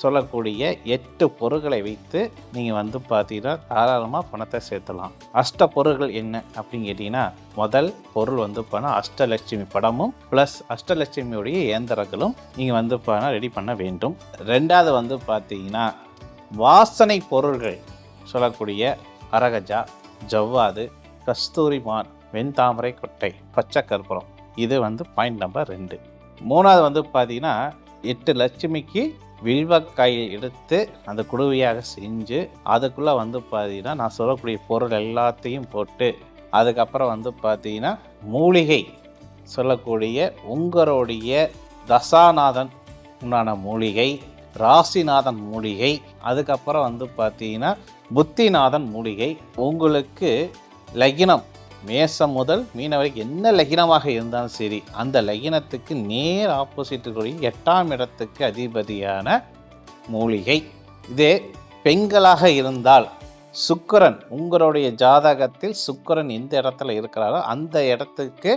சொல்லக்கூடிய 8 பொருட்களை வைத்து நீங்கள் பார்த்தீங்கன்னா தாராளமாக பணத்தை சேர்த்தலாம். அஷ்ட பொருள்கள் என்ன அப்படின்னு கேட்டிங்கன்னா, முதல் பொருள் அஷ்டலட்சுமி படமும் ப்ளஸ் அஷ்டலட்சுமியுடைய இயந்திரங்களும் நீங்கள் ரெடி பண்ண வேண்டும். ரெண்டாவது பார்த்தீங்கன்னா வாசனை பொருள்கள் சொல்லக்கூடிய அரகஜா, ஜவ்வாது, கஸ்தூரிமான், வெண்தாமரை கொட்டை, பச்சை கற்பூரம். இது பாயிண்ட் நம்பர் 2. மூணாவது பார்த்தீங்கன்னா 8 லட்சுமிக்கு வில்வக்காயை எடுத்து அந்த குடுவையாக செஞ்சு அதுக்குள்ளே பார்த்தீங்கன்னா நான் சொல்லக்கூடிய பொருள் எல்லாத்தையும் போட்டு அதுக்கப்புறம் பார்த்தீங்கன்னா மூலிகை சொல்லக்கூடிய உங்களுடைய தசாநாதன் உண்டான மூலிகை, ராசிநாதன் மூலிகை, அதுக்கப்புறம் பார்த்தீங்கன்னா புத்திநாதன் மூலிகை. உங்களுக்கு லக்னம் மேசம் முதல் மீன வரைக்கும் என்ன லக்னமாக இருந்தாலும் சரி, அந்த லக்னத்துக்கு நேர் ஆப்போசிட்டுக்குரிய 8ஆம் இடத்துக்கு அதிபதியான மூலிகை. இதே பெண்களாக இருந்தால் சுக்கிரன், உங்களுடைய ஜாதகத்தில் சுக்கிரன் எந்த இடத்துல இருக்கிறாரோ அந்த இடத்துக்கு